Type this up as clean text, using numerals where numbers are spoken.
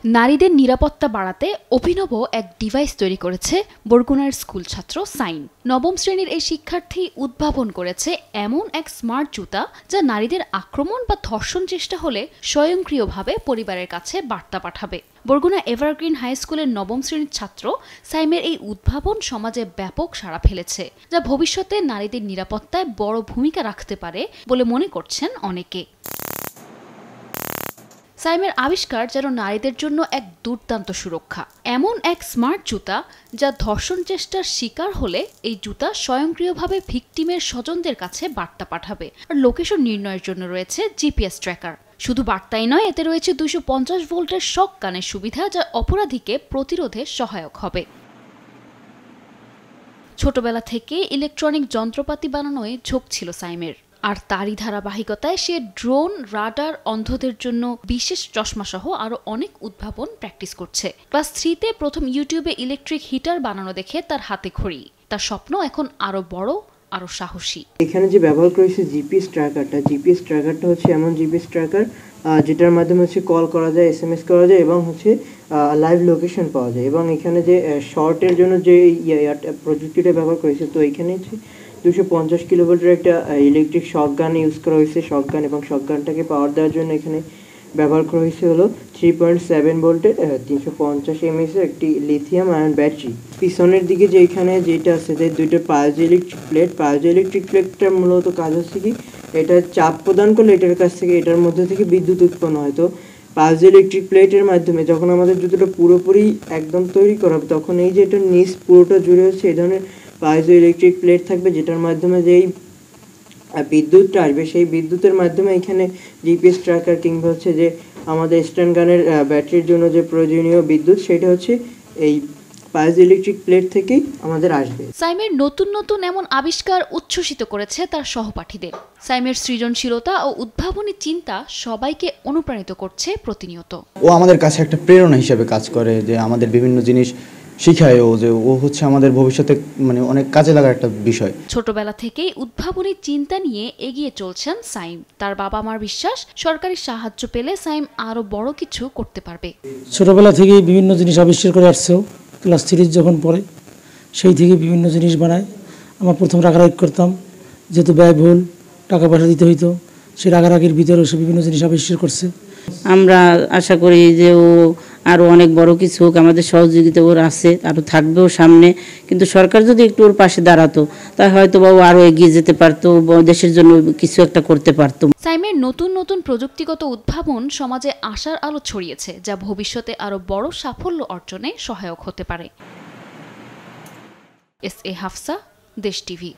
নারীদের নিরাপত্তা বাড়াতে অভিনব এক ডিভাইস তৈরি করেছে বরগুনার স্কুল ছাত্র সাইম। নবম শ্রেণীর এই শিক্ষার্থী উদ্ভাবন করেছে এমন এক স্মার্ট জুতা যা নারীদের আক্রমণ বা ধর্ষণ চেষ্টা হলে স্বয়ংক্রিয়ভাবে পরিবারের কাছে বার্তা পাঠাবে। বরগুনা এভারগ্রিন হাই স্কুলের নবম শ্রেণীর ছাত্র সাইমের এই উদ্ভাবন সমাজে ব্যাপক সাড়া ফেলেছে, যা ভবিষ্যতে নারীদের নিরাপত্তায় বড় ভূমিকা রাখতে পারে বলে মনে করছেন অনেকে। সাইমের আবিষ্কার যেন নারীদের জন্য এক দুর্দান্ত সুরক্ষা। এমন এক স্মার্ট জুতা যা ধর্ষণ চেষ্টার শিকার হলে এই জুতা স্বয়ংক্রিয়ভাবে ভিকটিমের স্বজনদের কাছে বার্তা পাঠাবে। আর লোকেশন নির্ণয়ের জন্য রয়েছে জিপিএস ট্র্যাকার। শুধু বার্তাই নয়, এতে রয়েছে 250 ভোল্টের শক গানের সুবিধা, যা অপরাধীকে প্রতিরোধে সহায়ক হবে। ছোটবেলা থেকে ইলেকট্রনিক যন্ত্রপাতি বানানোয় ঝোঁক ছিল সাইমের, আর তারই ধারাবাহিকতায় সে ড্রোন, রাডার, অন্ধদের জন্য বিশেষ চশমা সহ আরো অনেক উদ্ভাবন প্র্যাকটিস করছে। ক্লাস 3-তে প্রথম ইউটিউবে ইলেকট্রিক হিটার বানানো দেখে তার হাতে খড়ি। তার স্বপ্ন এখন আরো বড়, আরো সাহসী। এখানে যে ব্যবহার করেছে জিপিএস ট্র্যাকারটা হচ্ছে এমন জিপিএস ট্র্যাকার যেটার মাধ্যমে হচ্ছে কল করা যায়, SMS করা যায় এবং হচ্ছে লাইভ লোকেশন পাওয়া যায়। এবং এখানে যে শর্টের জন্য যে প্রযুক্তিটা ব্যবহার করেছে, তো এখানে হচ্ছে 250 কিলোভোল্টের একটা ইলেকট্রিক শক গান ইউজ করা হয়েছে। শক গান এবং শক গানটাকে পাওয়ার দেওয়ার জন্য এখানে ব্যবহার করা হয়েছে হলো 3.7 ভোল্টের 350 mAh একটি লিথিয়াম আয়ন ব্যাটারি। পিছনের দিকে যে এখানে যেটা আছে যে দুইটা পাইজোইলেকট্রিক প্লেটটা মূলত কাজ হচ্ছে কি, এটা চাপ প্রদান করলে এটার কাছ থেকে এটার মধ্যে থেকে বিদ্যুৎ উৎপন্ন হয়। তো পাইজোইলেকট্রিক প্লেটের মাধ্যমে যখন আমাদের জুতোটা পুরোপুরি একদম তৈরি করা হবে, তখন এই যে এটা নিচ পুরোটা জুড়ে হচ্ছে এই ধরনের পাইজোইলেকট্রিক প্লেট থাকবে, যেটার মাধ্যমে যেই বিদ্যুৎটা আসবে সেই বিদ্যুতের মাধ্যমে এখানে জিপিএস ট্র্যাকার কিংবা হচ্ছে যে আমাদের স্ট্যান্ড গানের ব্যাটারির জন্য যে প্রয়োজনীয় বিদ্যুৎ, সেটা হচ্ছে এই পাইজোইলেকট্রিক প্লেট থেকেই আমাদের আসবে। সাইমের নতুন নতুন এমন আবিষ্কার উচ্ছ্বসিত করেছে তার সহপাঠীদের। সাইমের সৃজনশীলতা ও উদ্ভাবনী চিন্তা সবাইকে অনুপ্রাণিত করছে প্রতিনিয়ত। ও আমাদের কাছে একটা প্রেরণা হিসেবে কাজ করে, যে আমাদের বিভিন্ন জিনিস শিখায় ও হচ্ছে আমাদের ভবিষ্যতে অনেক কাজে লাগার একটা বিষয়। ছোটবেলা থেকেই উদ্ভাবনী চিন্তা নিয়ে এগিয়ে চলছেন সাইম। তার বাবা মার বিশ্বাস, সরকারি সাহায্য পেলে সাইম আরো বড় কিছু করতে পারবে। ছোটবেলা থেকেই বিভিন্ন জিনিস আবিষ্কার করে আসছে। ক্লাস 3 যখন পড়ে সেই থেকে বিভিন্ন জিনিস বানায়। আমরা প্রথম রাগারাগি করতাম, যেহেতু ব্যয়বহুল, টাকা পয়সা দিতে হইতো, সেই রাগারাগির ভিতরে সে বিভিন্ন জিনিস আবিষ্কার করছে। আমরা আশা করি যে ও আরও অনেক বড় কিছু হোক, আমাদের সহযোগিতা ওর আছে, আরও থাকবেও সামনে। কিন্তু সরকার যদি একটু ওর পাশে দাঁড়াতো, তাহলে হয়তো বা ও আরও এগিয়ে যেতে পারতো, দেশের জন্য কিছু একটা করতে পারতো। সাইমের নতুন নতুন প্রযুক্তিগত উদ্ভাবন সমাজে আশার আলো ছড়িয়েছে, যা ভবিষ্যতে আরো বড় সাফল্য অর্জনে সহায়ক হতে পারে। SA হাফসা, দেশ টিভি।